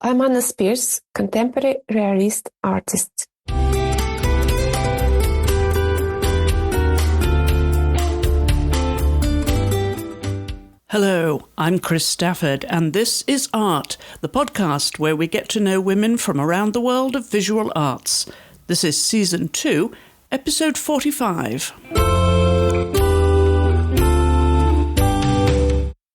I'm Anna Speirs, contemporary realist artist. Hello, I'm Chris Stafford, and this is Art, the podcast where we get to know women from around the world of visual arts. This is Season 2, Episode 45.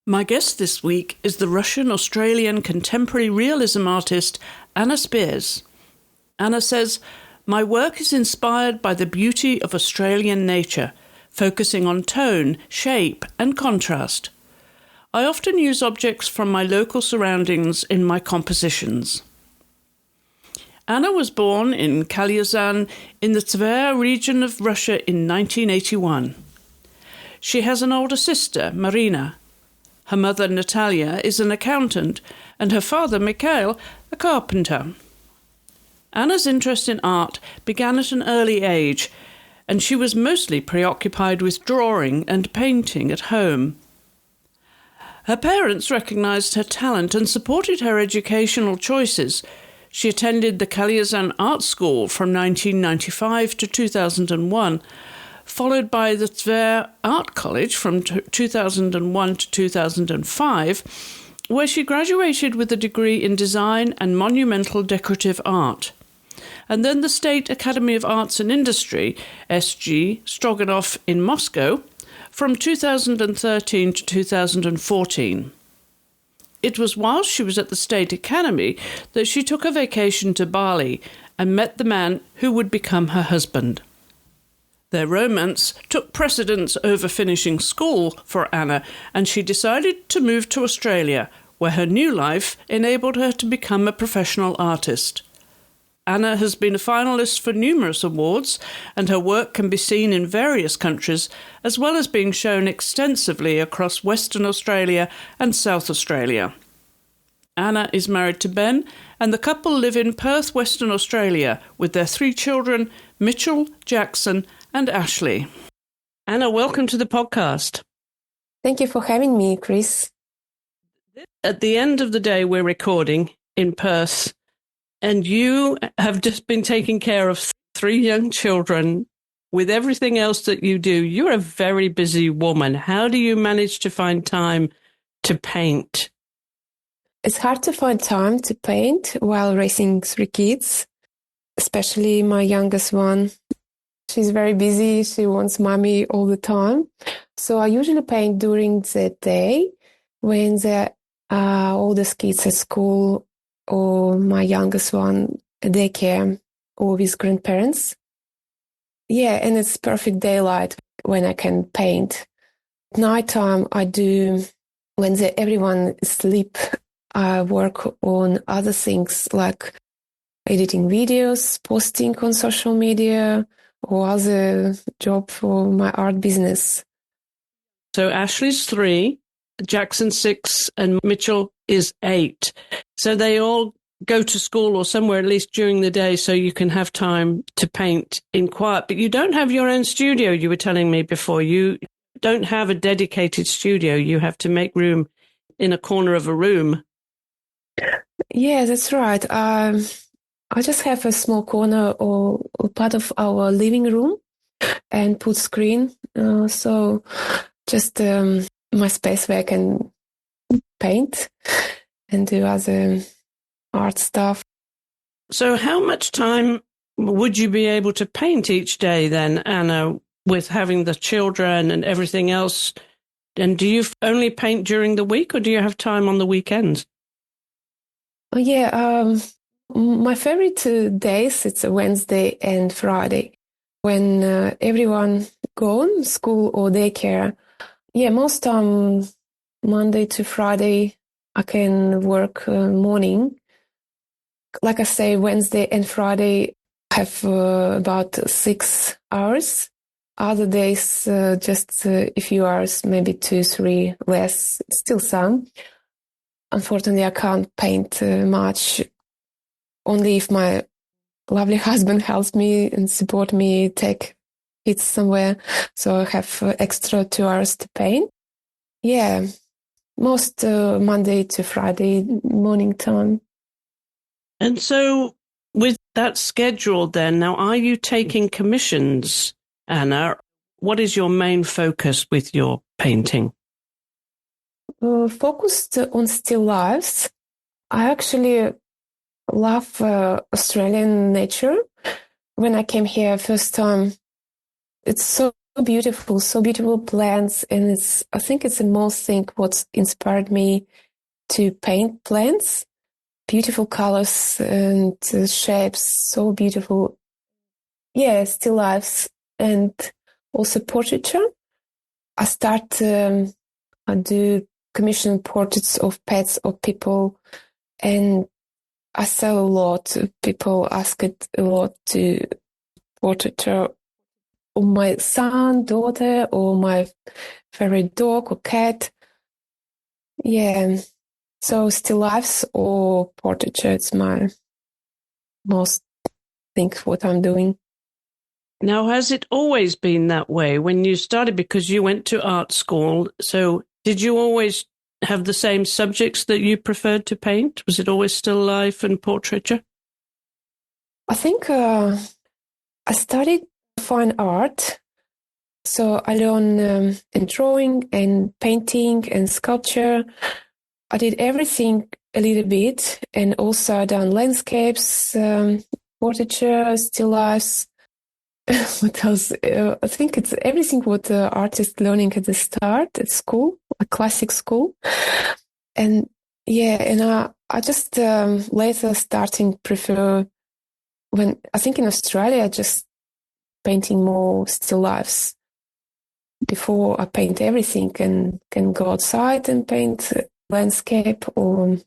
My guest this week is the Russian-Australian contemporary realism artist Anna Speirs. Anna says, "My work is inspired by the beauty of Australian nature, focusing on tone, shape and contrast. I often use objects from my local surroundings in my compositions." Anna was born in Kalyazan in the Tver region of Russia in 1981. She has an older sister, Marina. Her mother, Natalia, is an accountant, and her father, Mikhail, a carpenter. Anna's interest in art began at an early age, and she was mostly preoccupied with drawing and painting at home. Her parents recognised her talent and supported her educational choices. She attended the Kalyazan Art School from 1995 to 2001, followed by the Tver Art College from 2001 to 2005, where she graduated with a degree in design and monumental decorative art. And then the State Academy of Arts and Industry, SG, Stroganov in Moscow, from 2013 to 2014. It was while she was at the State Academy that she took a vacation to Bali and met the man who would become her husband. Their romance took precedence over finishing school for Anna, and she decided to move to Australia, where her new life enabled her to become a professional artist. Anna has been a finalist for numerous awards, and her work can be seen in various countries, as well as being shown extensively across Western Australia and South Australia. Anna is married to Ben, and the couple live in Perth, Western Australia, with their 3 children, Mitchell, Jackson, and Ashley. Anna, welcome to the podcast. Thank you for having me, Chris. At the end of the day, we're recording in Perth, and you have just been taking care of 3 young children. With everything else that you do, you're a very busy woman. How do you manage to find time to paint? It's hard to find time to paint while raising 3 kids, especially my youngest one. She's very busy. She wants mommy all the time. So I usually paint during the day when the oldest kids at school or my youngest one at daycare or with grandparents. Yeah, and it's perfect daylight when I can paint. Nighttime I do, when everyone is asleep, I work on other things like editing videos, posting on social media, or other job for my art business. So Ashley's 3, Jackson 6, and Mitchell is 8. So they all go to school or somewhere at least during the day so you can have time to paint in quiet. But you don't have your own studio, you were telling me before. You don't have a dedicated studio. You have to make room in a corner of a room. Yeah, that's right. I just have a small corner or part of our living room and put screen. So just my space where I can paint and do other art stuff. So how much time would you be able to paint each day then, Anna, with having the children and everything else? And do you only paint during the week or do you have time on the weekends? Yeah, my favorite days, it's a Wednesday and Friday when everyone gone, school or daycare. Yeah, most Monday to Friday I can work morning. Like I say, Wednesday and Friday I have about 6 hours. Other days just a few hours, maybe 2, 3 less, still some. Unfortunately, I can't paint much. Only if my lovely husband helps me and support me take it somewhere. So I have extra 2 hours to paint. Yeah, most Monday to Friday morning time. And so with that schedule then, now are you taking commissions, Anna? What is your main focus with your painting? Focused on still lifes. I actually love Australian nature. When I came here first time, it's so beautiful plants, and I think it's the most thing what inspired me to paint plants. Beautiful colors and shapes, so beautiful. Yeah, still lifes and also portraiture. I do commission portraits of pets or people, and I sell a lot. People ask it a lot to portraiture of my son, daughter, or my favorite dog or cat. Yeah, so still lifes or portraiture, it's my most think what I'm doing. Now, has it always been that way when you started? Because you went to art school, so did you always have the same subjects that you preferred to paint? Was it always still life and portraiture? I think I studied fine art, so I learned in drawing and painting and sculpture. I did everything a little bit, and also I done landscapes, portraiture, still lifes. What else? I think it's everything what the artist learning at the start at school, a classic school. And yeah, and I just later starting prefer when I think in Australia just painting more still lifes. Before I paint everything and can go outside and paint landscape or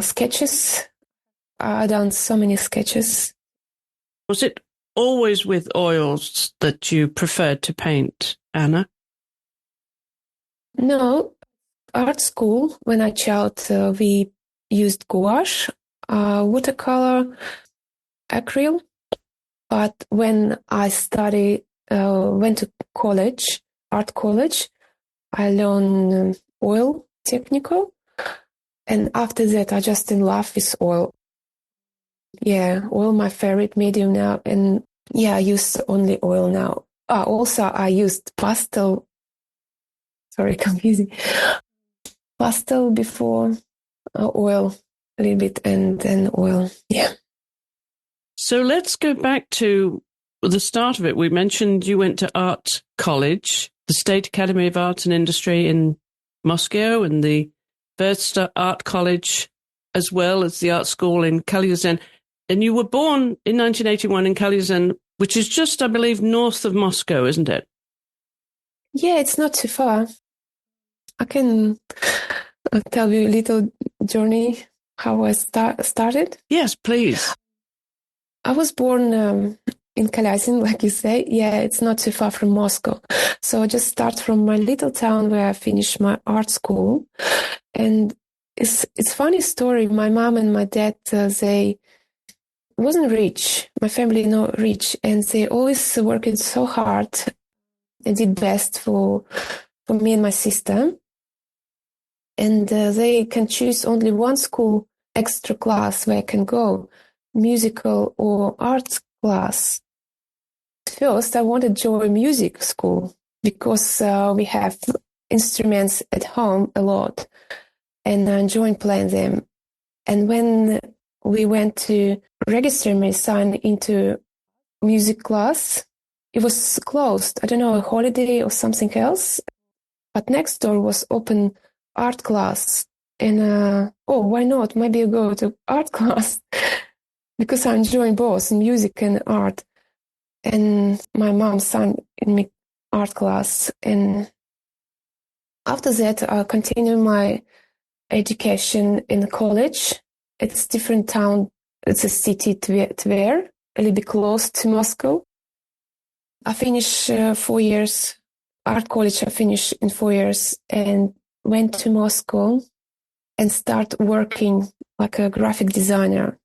sketches. I done so many sketches. Was it always with oils that you preferred to paint, Anna? No, art school, when I child, we used gouache, watercolor, acrylic. But when I went to college, art college, I learned oil technical. And after that, I just in love with oil. Yeah, oil my favorite medium now. And yeah, I use only oil now. Also, I used pastel. Sorry, confusing. Pastel before oil a little bit and then oil. Yeah. So let's go back to the start of it. We mentioned you went to art college, the State Academy of Arts and Industry in Moscow, and the First Art College, as well as the art school in Kalyazin. And you were born in 1981 in Kalyazin, which is just, I believe, north of Moscow, isn't it? Yeah, it's not too far. I can tell you a little journey how I started. Yes, please. I was born in Kalyazin, like you say. Yeah, it's not too far from Moscow. So I just start from my little town where I finished my art school. And it's funny story. My mom and my dad, they wasn't rich. My family not rich. And they always working so hard and did best for me and my sister. And they can choose only one school, extra class where I can go, musical or arts class. First, I wanted to join music school because we have instruments at home a lot, and I enjoy playing them. And when we went to register my son into music class, it was closed. I don't know, a holiday or something else. But next door was open art class. And, why not? Maybe I go to art class because I enjoy both music and art. And my mom sang in my art class. And after that, I continued my education in college. It's different town. It's a city, Tver, a little bit close to Moscow. I finished 4 years. Art college I finished in 4 years and went to Moscow and start working like a graphic designer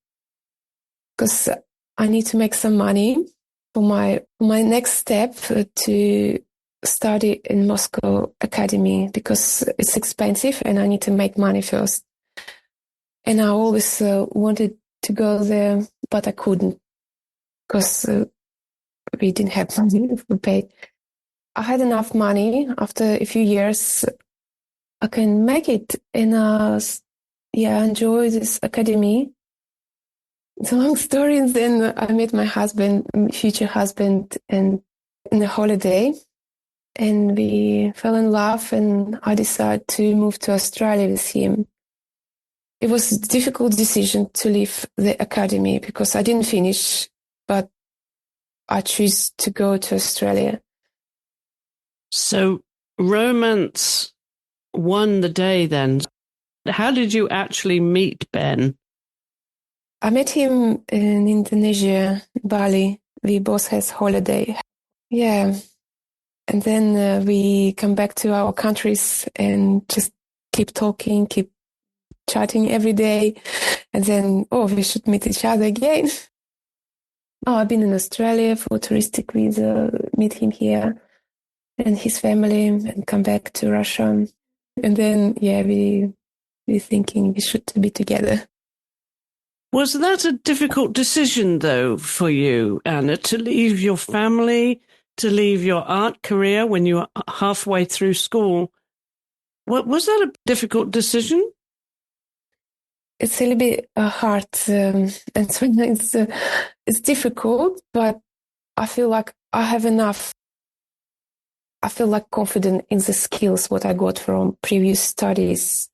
because I need to make some money for my next step to study in Moscow Academy because it's expensive and I need to make money first. And I always wanted to go there, but I couldn't because we didn't have money for pay. I had enough money after a few years. I can make it and enjoy this academy. It's a long story. And then I met my husband, future husband, and in a holiday, and we fell in love, and I decided to move to Australia with him. It was a difficult decision to leave the academy because I didn't finish, but I chose to go to Australia. So romance won the day then. How did you actually meet Ben? I met him in Indonesia, Bali. We both had holiday. Yeah. And then we come back to our countries and just keep talking, keep chatting every day. And then, we should meet each other again. I've been in Australia for touristic visa, meet him here and his family and come back to Russia. And then, we're thinking we should be together. Was that a difficult decision, though, for you, Anna, to leave your family, to leave your art career when you were halfway through school? Was that a difficult decision? It's a little bit hard, and sometimes it's difficult, but I feel like I have enough. I feel like confident in the skills what I got from previous studies.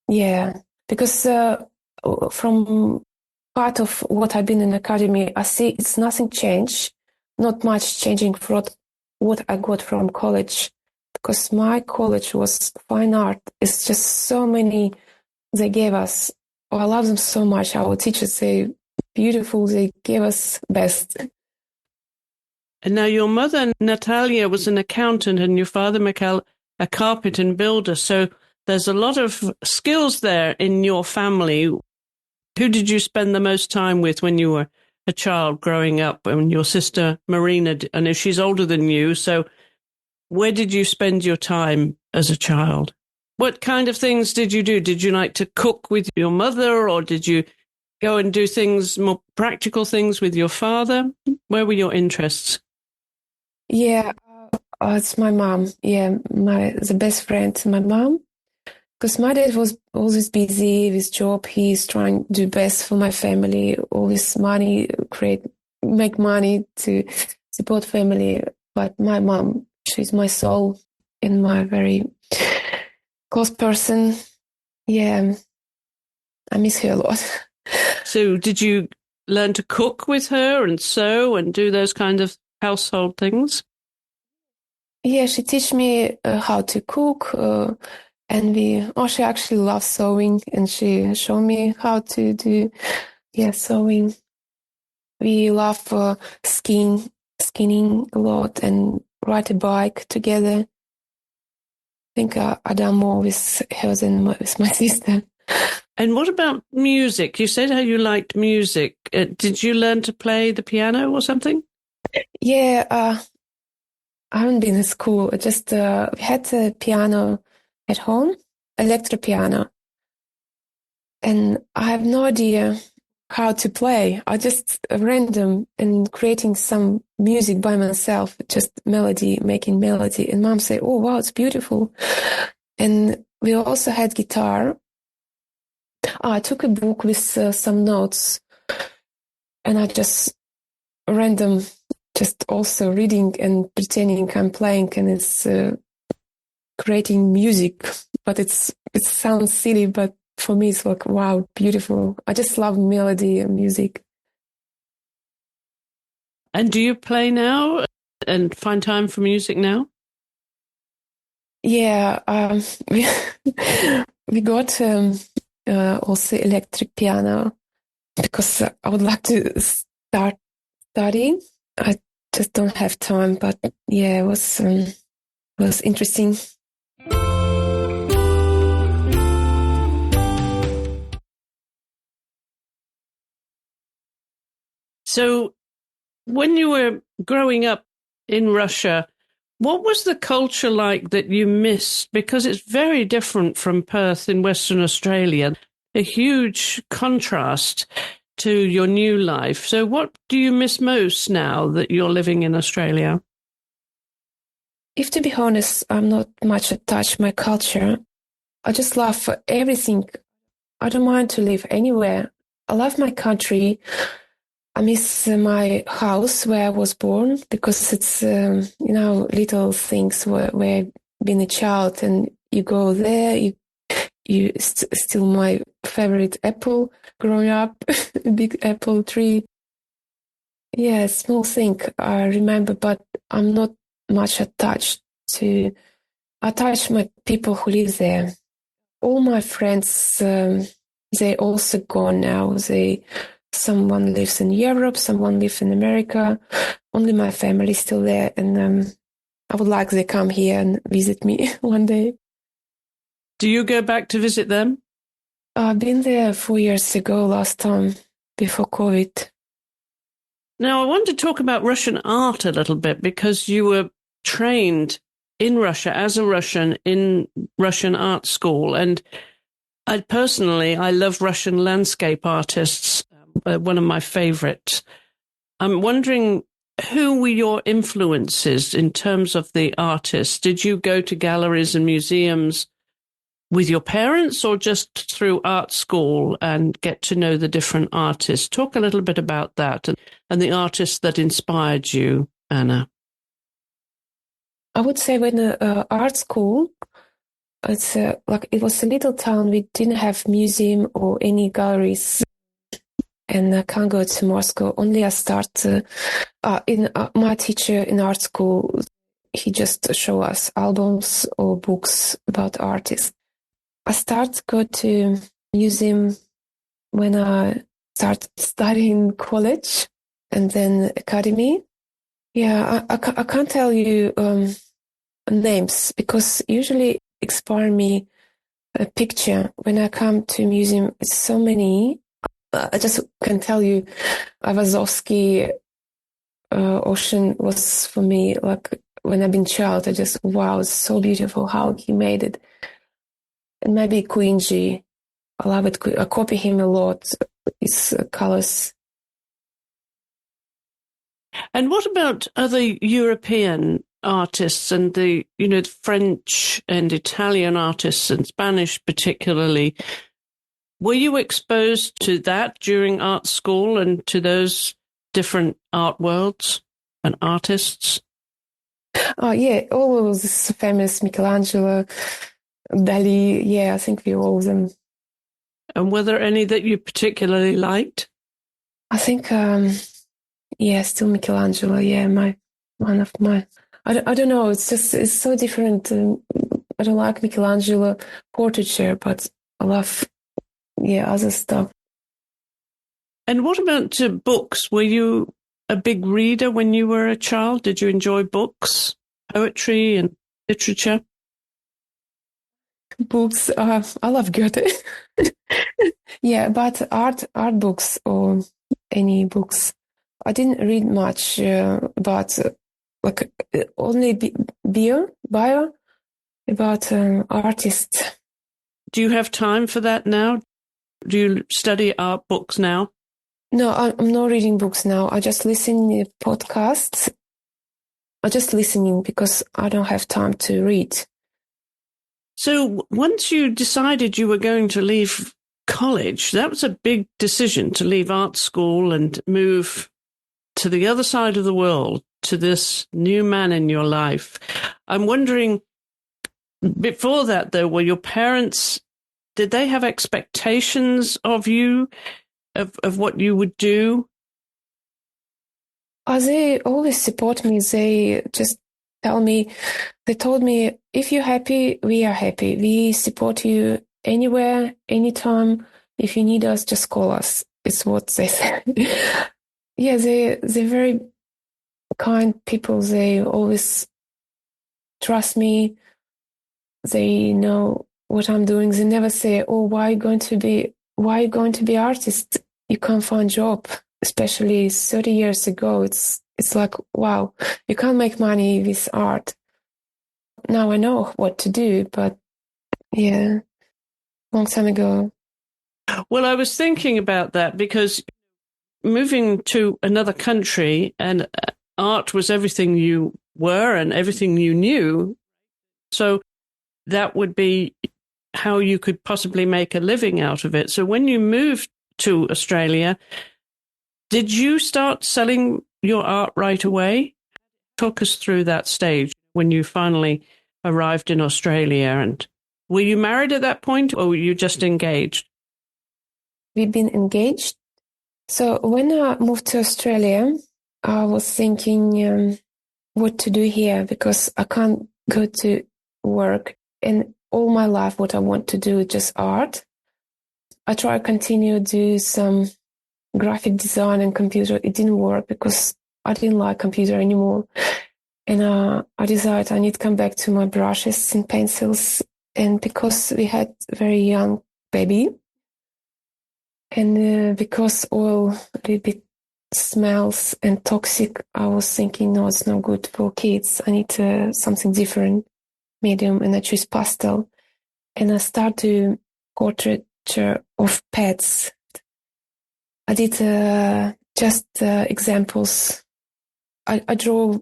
Yeah, because from part of what I've been in academy, I see it's nothing changed, not much changing from what I got from college, because my college was fine art. It's just so many they gave us. I love them so much. Our teachers, they beautiful. They gave us best. And now your mother, Natalia, was an accountant and your father, Mikhail, a carpenter and builder. So there's a lot of skills there in your family. Who did you spend the most time with when you were a child growing up? And your sister, Marina, I know she's older than you. So where did you spend your time as a child? What kind of things did you do? Did you like to cook with your mother, or did you go and do things, more practical things with your father? Where were your interests? Yeah, it's my mom. Yeah, the best friend, my mom. Because my dad was always busy with his job. He's trying to do best for my family, all this money, make money to support family. But my mom, she's my soul and my very close person. Yeah, I miss her a lot. So did you learn to cook with her and sew and do those kind of household things? Yeah, she teach me how to cook. And she actually loves sewing, and she showed me how to do, sewing. We love skinning a lot and ride a bike together. I think I done more with her than with my sister. And what about music? You said how you liked music. Did you learn to play the piano or something? Yeah, I haven't been in school. Just we had a piano at home, electric piano, and I have no idea how to play. I just random and creating some music by myself, just making melody. And mom said, "Oh wow, it's beautiful." And we also had guitar. I took a book with some notes, and I just random, just also reading and pretending I'm playing, and it's creating music. But it sounds silly, but for me it's like, wow, beautiful. I just love melody and music. And do you play now and find time for music now? Yeah, we got also electric piano because I would like to start studying. I just don't have time, but yeah, it was interesting. So when you were growing up in Russia, what was the culture like that you missed? Because it's very different from Perth in Western Australia. a huge contrast to your new life. So what do you miss most now that you're living in Australia? If to be honest, I'm not much attached to my culture. I just love everything. I don't mind to live anywhere. I love my country. I miss my house where I was born because it's, little things where being a child and you go there, still my favorite apple growing up, a big apple tree. Yeah, small thing I remember, but I'm not much attached my people who live there. All my friends, they also gone now. Someone lives in Europe, someone lives in America. Only my family is still there, and I would like they come here and visit me one day. Do you go back to visit them? I've been there 4 years ago, last time, before COVID. Now, I want to talk about Russian art a little bit because you were trained in Russia as a Russian in Russian art school. And I love Russian landscape artists, one of my favorites. I'm wondering, who were your influences in terms of the artists? Did you go to galleries and museums with your parents or just through art school and get to know the different artists? Talk a little bit about that and the artists that inspired you, Anna. I would say when art school, it was a little town. We didn't have museum or any galleries, and I can't go to Moscow. Only I start my teacher in art school. He just show us albums or books about artists. I start go to museum when I start studying college and then academy. Yeah, I can't tell you names because usually inspire me a picture. When I come to museum, it's so many. I just can tell you, Ayvazovsky Ocean was for me like when I've been child. I just wow, it's so beautiful how he made it. And maybe Quincy, I love it. I copy him a lot. His colors. And what about other European artists and the French and Italian artists and Spanish particularly? Were you exposed to that during art school and to those different art worlds and artists? Oh yeah, all of those famous Michelangelo, Dali. Yeah, I think we all of them. And were there any that you particularly liked? I think, still Michelangelo. Yeah, one of my. I don't know. It's so different. I don't like Michelangelo portraiture, but I love other stuff. And what about books? Were you a big reader when you were a child? Did you enjoy books, poetry, and literature? Books. I love Goethe. Yeah, but art books or any books. I didn't read much about only bio about artists. Do you have time for that now? Do you study art books now? No, I'm not reading books now. I just listen to podcasts. I'm just listening because I don't have time to read. So once you decided you were going to leave college, that was a big decision to leave art school and move to the other side of the world, to this new man in your life. I'm wondering, before that though, were your parents, did they have expectations of you, of what you would do? They always support me. They just told me, if you're happy, we are happy. We support you anywhere, anytime. If you need us, just call us. It's what they say. Yeah, they're very kind people. They always trust me. They know what I'm doing. They never say, "Oh, why are you going to be artist? You can't find job." Especially 30 years ago, it's like, wow, you can't make money with art. Now I know what to do, but yeah, long time ago. Well, I was thinking about that because moving to another country and art was everything you were and everything you knew. So that would be how you could possibly make a living out of it. So when you moved to Australia, did you start selling your art right away? Talk us through that stage when you finally arrived in Australia. And were you married at that point or were you just engaged? We've been engaged. So when I moved to Australia, I was thinking what to do here because I can't go to work. And all my life, what I want to do is just art. I try to continue to do some graphic design and computer. It didn't work because I didn't like computer anymore. And I decided I need to come back to my brushes and pencils. And because we had a very young baby, and because oil a little bit smells and toxic, I was thinking, no, it's not good for kids. I need something different medium, and I choose pastel. And I started portraiture of pets. I did just examples. I draw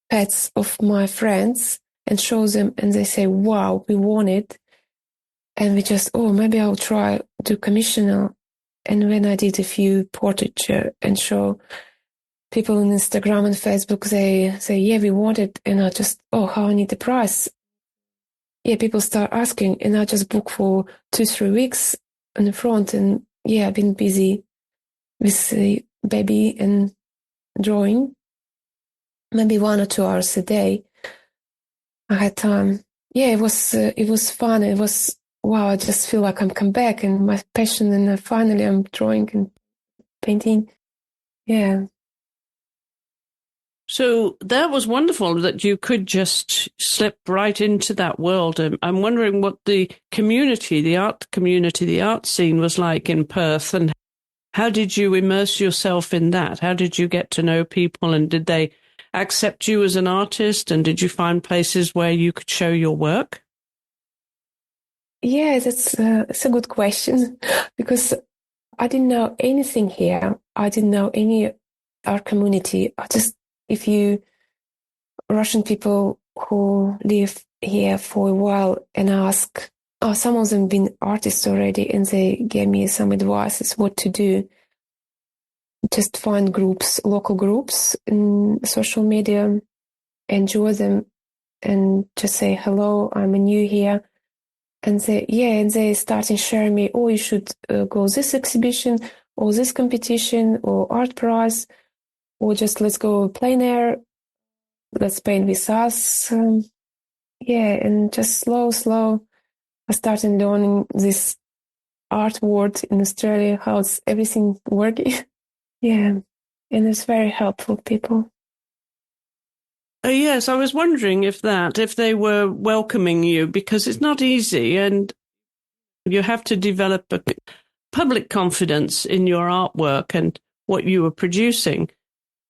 pets of my friends and show them, and they say, wow, we want it. And we just, oh, maybe I'll try to commission. And when I did a few portraiture and show people on Instagram and Facebook, they say, yeah, we want it. And I just, oh, how I need the price. Yeah, people start asking, and I just book for 2-3 weeks in the front. And yeah, I've been busy with the baby and drawing, maybe 1 or 2 hours a day. I had time. Yeah, it was fun. It was, wow, I just feel like I'm come back and my passion, and finally I'm drawing and painting. Yeah. So that was wonderful that you could just slip right into that world. I'm wondering what the community, the art community, the art scene was like in Perth, and how did you immerse yourself in that? How did you get to know people, and did they accept you as an artist, and did you find places where you could show your work? Yeah, it's a good question because I didn't know anything here. I didn't know any art community. If you Russian people who live here for a while and ask, oh, some of them been artists already, and they gave me some advice what to do. Just find groups, local groups in social media, and join them, and just say, hello, I'm new here. And they starting sharing me, oh, you should go this exhibition or this competition or art prize, or just let's go plein air, let's paint with us. And just slow, I started learning this art world in Australia, how it's everything working. Yeah, and it's very helpful, people. Yes, I was wondering if they were welcoming you, because it's not easy and you have to develop a public confidence in your artwork and what you were producing.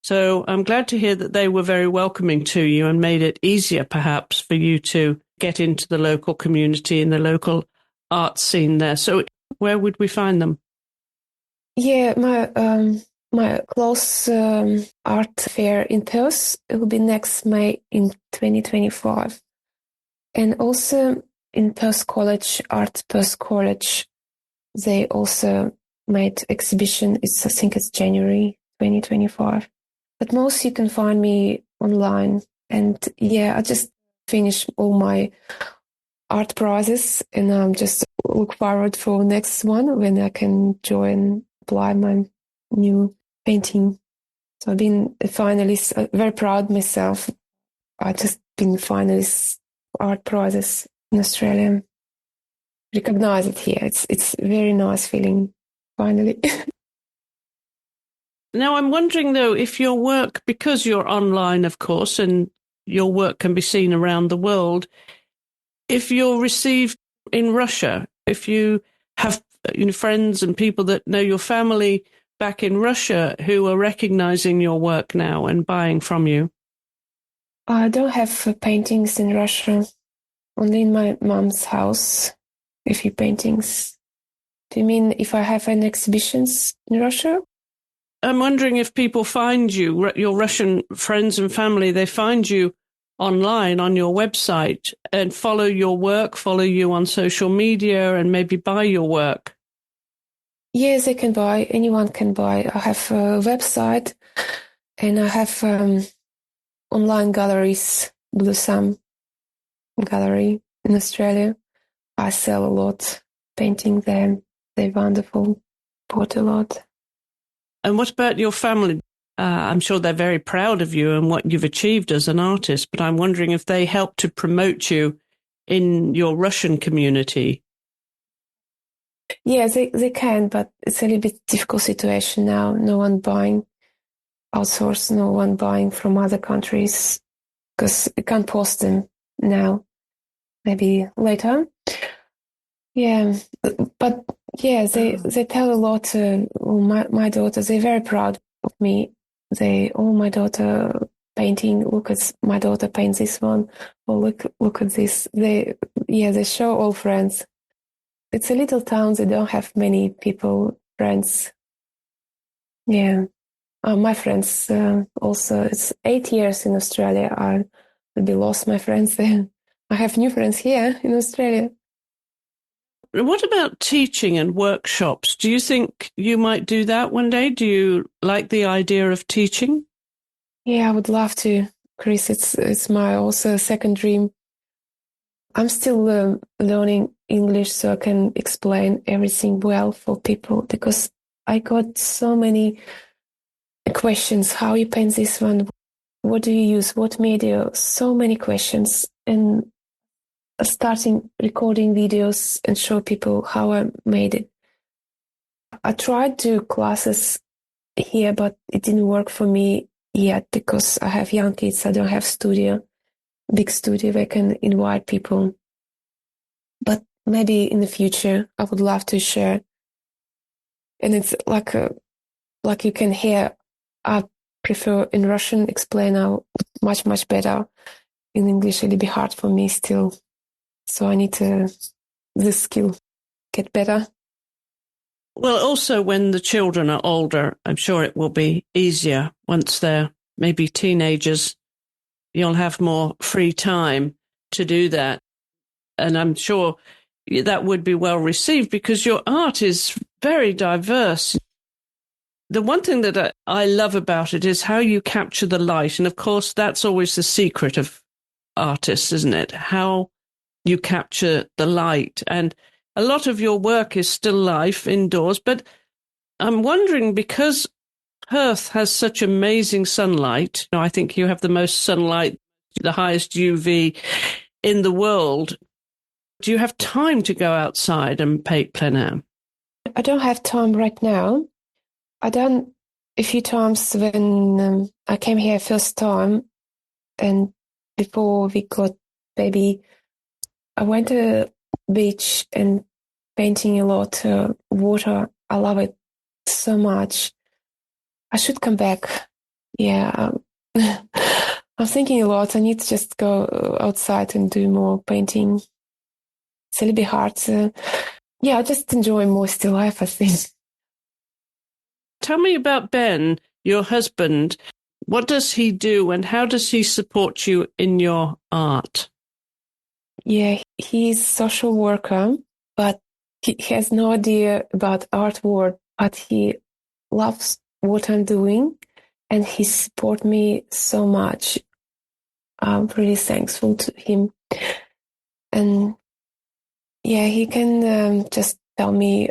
So I'm glad to hear that they were very welcoming to you and made it easier perhaps for you to get into the local community and the local art scene there. So where would we find them? Yeah, my close art fair in Perth, it will be next May in 2025. And also in Perth College, Art Perth College, they also made exhibition. I think it's January 2025. But most you can find me online. And yeah, I just finished all my art prizes, and I'm just look forward for next one when I can join, apply my new painting. So I've been a finalist, very proud myself. I just been finalist art prizes in Australia. Recognize it here. It's very nice feeling, finally. Now, I'm wondering, though, if your work, because you're online, of course, and your work can be seen around the world, if you're received in Russia, if you have friends and people that know your family back in Russia who are recognizing your work now and buying from you. I don't have paintings in Russia, only in my mom's house, a few paintings. Do you mean if I have any exhibitions in Russia? I'm wondering if people find you, your Russian friends and family, they find you online on your website and follow your work, follow you on social media and maybe buy your work. Yes, they can buy. Anyone can buy. I have a website and I have online galleries, Blue Sam Gallery in Australia. I sell a lot, painting them. They're wonderful. Bought a lot. And what about your family? I'm sure they're very proud of you and what you've achieved as an artist, but I'm wondering if they help to promote you in your Russian community. Yes, they can, but it's a little bit difficult situation now. No one buying outsource, no one buying from other countries because you can't post them now. Maybe later. Yeah, but yeah, they tell a lot. My daughter, they're very proud of me. My daughter painting. Look at my daughter paints this one. Oh, look at this. They show all friends. It's a little town. They don't have many people, friends. Yeah. My friends also. It's 8 years in Australia. I will be lost my friends there. I have new friends here in Australia. What about teaching and workshops? Do you think you might do that one day? Do you like the idea of teaching? Yeah, I would love to, Chris. It's my also second dream. I'm still learning English so I can explain everything well for people because I got so many questions. How you paint this one? What do you use? What media? So many questions. And starting recording videos and show people how I made it. I tried to do classes here, but it didn't work for me yet because I have young kids. I don't have big studio where I can invite people. But maybe in the future, I would love to share. And it's like you can hear, I prefer in Russian explain now much, much better. In English, it'll be hard for me still. So I need this skill get better. Well, also when the children are older, I'm sure it will be easier once they're maybe teenagers. You'll have more free time to do that. And I'm sure that would be well received because your art is very diverse. The one thing that I love about it is how you capture the light. And of course, that's always the secret of artists, isn't it? How you capture the light. And a lot of your work is still life indoors. But I'm wondering, because Perth has such amazing sunlight, I think you have the most sunlight, the highest UV in the world. Do you have time to go outside and paint plein air? I don't have time right now. I done a few times when I came here first time, and before we got baby, I went to the beach and painting a lot. Water, I love it so much. I should come back. Yeah, I'm thinking a lot. I need to just go outside and do more painting. It's a little bit hard. Yeah, I just enjoy more still life, I think. Tell me about Ben, your husband. What does he do and how does he support you in your art? Yeah, he's a social worker, but he has no idea about art world, but he loves what I'm doing and he supports me so much. I'm really thankful to him. And yeah, he can just tell me,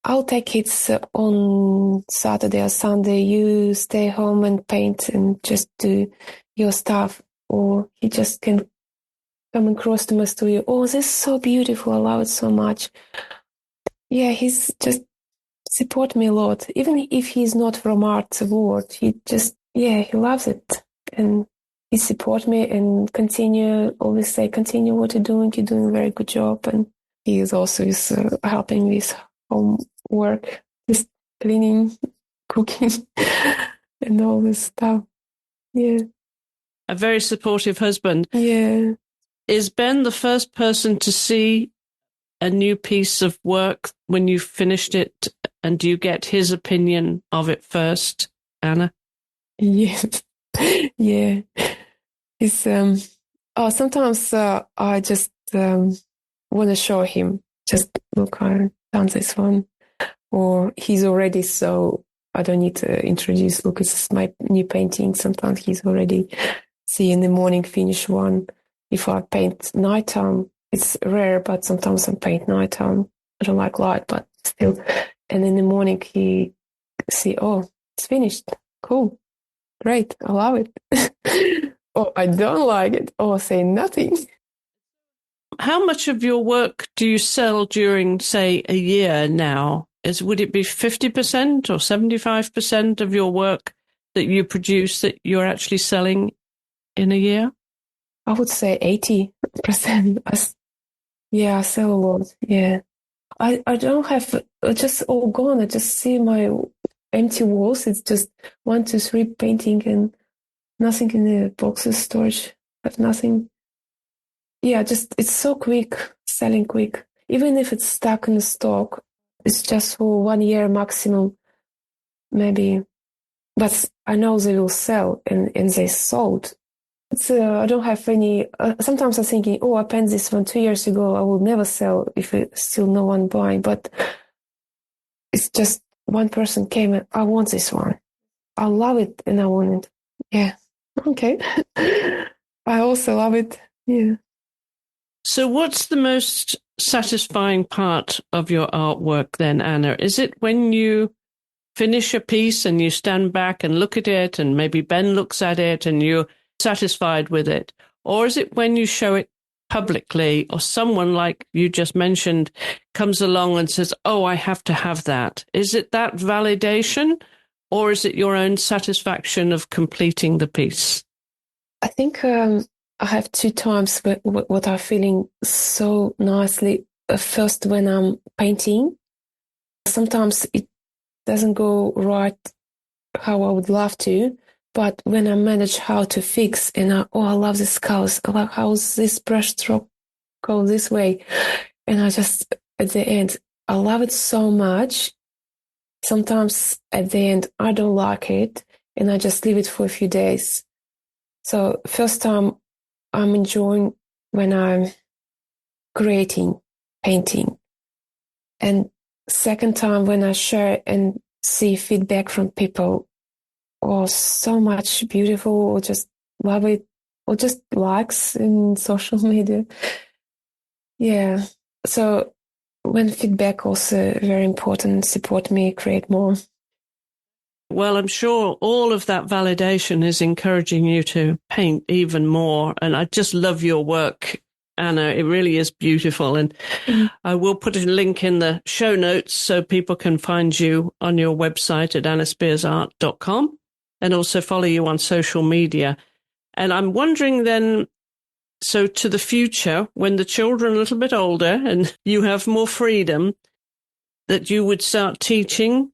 I'll take kids on Saturday or Sunday. You stay home and paint and just do your stuff. Or he just can come across to my studio. Oh, this is so beautiful. I love it so much. Yeah, he's just support me a lot. Even if he's not from art world, he loves it. And he support me and always say, continue what you're doing. You're doing a very good job. And he is also helping with homework, just cleaning, cooking, and all this stuff. Yeah. A very supportive husband. Yeah. Is Ben the first person to see a new piece of work when you've finished it? And do you get his opinion of it first, Anna? Yeah. Yeah. It's, sometimes I just want to show him, just look, I've done this one. Or he's already, so I don't need to introduce, look, it's my new painting. Sometimes he's already see in the morning finish one. If I paint nighttime, it's rare, but sometimes I paint nighttime. I don't like light, but still. And in the morning he see, oh, it's finished. Cool. Great. I love it. Or I don't like it, or say nothing. How much of your work do you sell during, say, a year now? Would it be 50% or 75% of your work that you produce that you're actually selling in a year? I would say 80%. Yeah, I sell a lot. Yeah. I don't have, just all gone. I just see my empty walls. It's just 1, 2, 3 painting and nothing in the boxes, storage. I have nothing. Yeah, just it's so quick, selling quick. Even if it's stuck in the stock, it's just for 1 year maximum, maybe. But I know they will sell, and they sold. I don't have any. Sometimes I'm thinking, oh, I painted this one 2 years ago. I will never sell if it's still no one buying. But it's just one person came and I want this one. I love it and I want it. Yeah. Okay. I also love it. Yeah. So what's the most satisfying part of your artwork then, Anna? Is it when you finish a piece and you stand back and look at it and maybe Ben looks at it and you're satisfied with it? Or is it when you show it publicly or someone like you just mentioned comes along and says, oh, I have to have that? Is it that validation or is it your own satisfaction of completing the piece? I think I have 2 times what I'm feeling so nicely. First, when I'm painting, sometimes it doesn't go right how I would love to, but when I manage how to fix and I love this colors, I love how this brush stroke go this way, and I just at the end I love it so much. Sometimes at the end I don't like it and I just leave it for a few days. So first time I'm enjoying when I'm creating, painting, and second time when I share and see feedback from people, or so much beautiful, or just love it, or just likes in social media. Yeah. So when feedback also very important, support me, create more. Well, I'm sure all of that validation is encouraging you to paint even more. And I just love your work, Anna. It really is beautiful. And I will put a link in the show notes so people can find you on your website at annaspeirsart.com and also follow you on social media. And I'm wondering then, so to the future, when the children are a little bit older and you have more freedom, that you would start teaching.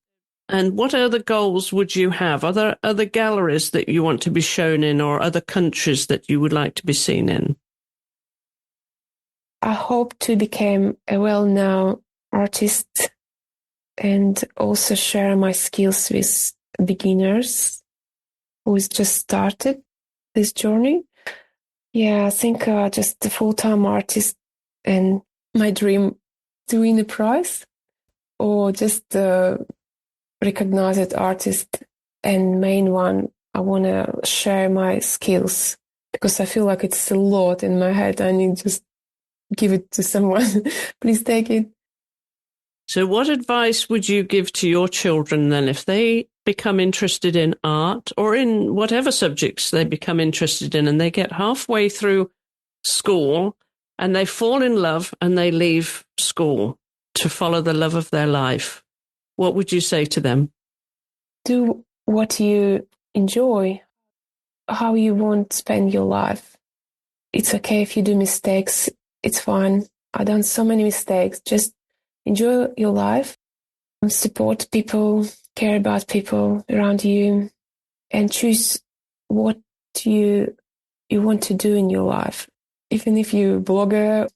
And what other goals would you have? Are there other galleries that you want to be shown in or other countries that you would like to be seen in? I hope to become a well-known artist and also share my skills with beginners who has just started this journey. Yeah, I think just a full-time artist and my dream to win a prize or just recognized artist, and main one, I want to share my skills because I feel like it's a lot in my head. I need to just give it to someone. Please take it. So what advice would you give to your children then if they become interested in art or in whatever subjects they become interested in and they get halfway through school and they fall in love and they leave school to follow the love of their life? What would you say to them? Do what you enjoy, how you want to spend your life. It's okay if you do mistakes. It's fine. I've done so many mistakes. Just enjoy your life, support people, care about people around you, and choose what you want to do in your life. Even if you're a blogger,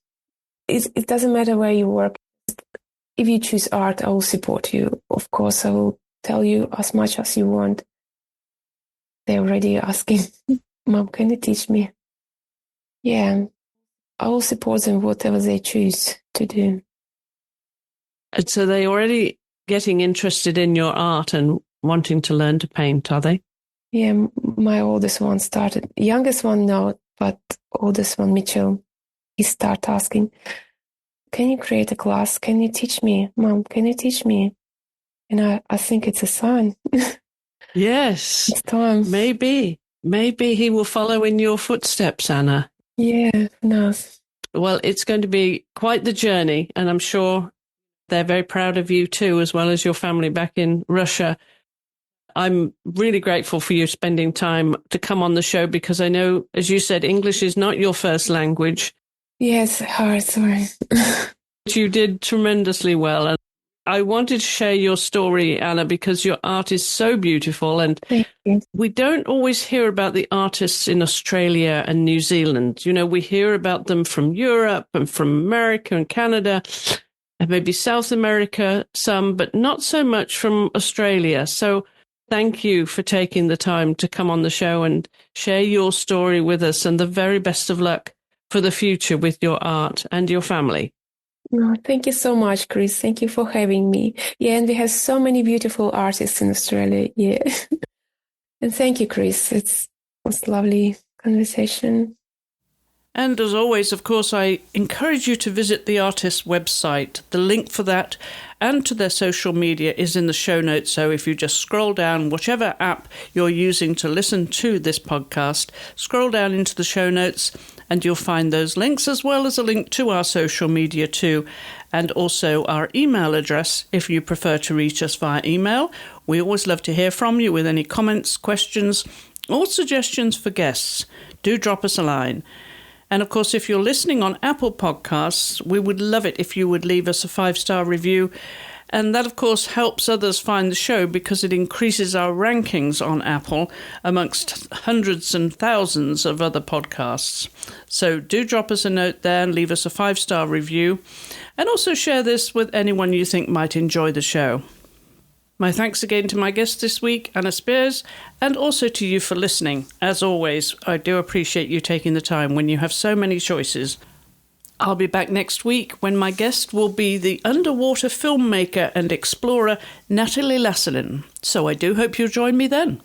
it doesn't matter where you work. If you choose art, I will support you. Of course, I will tell you as much as you want. They're already asking, Mom, can you teach me? Yeah, I will support them whatever they choose to do. And so they're already getting interested in your art and wanting to learn to paint, are they? Yeah, my oldest one started. Youngest one, no, but oldest one, Mitchell, he started asking, can you create a class? Can you teach me? Mom, can you teach me? And I think it's a sign. Yes. It's time. Maybe he will follow in your footsteps, Anna. Yeah, who knows? Well, it's going to be quite the journey, and I'm sure they're very proud of you too, as well as your family back in Russia. I'm really grateful for you spending time to come on the show because I know, as you said, English is not your first language. Yes, hard, sorry. You did tremendously well. And I wanted to share your story, Anna, because your art is so beautiful. And Thank you. we don't always hear about the artists in Australia and New Zealand. You know, we hear about them from Europe and from America and Canada and maybe South America, some, but not so much from Australia. So thank you for taking the time to come on the show and share your story with us, and the very best of luck for the future with your art and your family. Oh, thank you so much, Chris. Thank you for having me. Yeah, and we have so many beautiful artists in Australia. Yeah. And thank you, Chris. It was a lovely conversation. And as always, of course, I encourage you to visit the artist's website. The link for that and to their social media is in the show notes. So if you just scroll down, whichever app you're using to listen to this podcast, scroll down into the show notes and you'll find those links, as well as a link to our social media too, and also our email address if you prefer to reach us via email. We always love to hear from you with any comments, questions, or suggestions for guests. Do drop us a line. And of course, if you're listening on Apple Podcasts, we would love it if you would leave us a 5-star review. And that, of course, helps others find the show because it increases our rankings on Apple amongst hundreds and thousands of other podcasts. So do drop us a note there and leave us a 5-star review. And also share this with anyone you think might enjoy the show. My thanks again to my guest this week, Anna Speirs, and also to you for listening. As always, I do appreciate you taking the time when you have so many choices. I'll be back next week when my guest will be the underwater filmmaker and explorer Natalie Lasselin. So I do hope you'll join me then.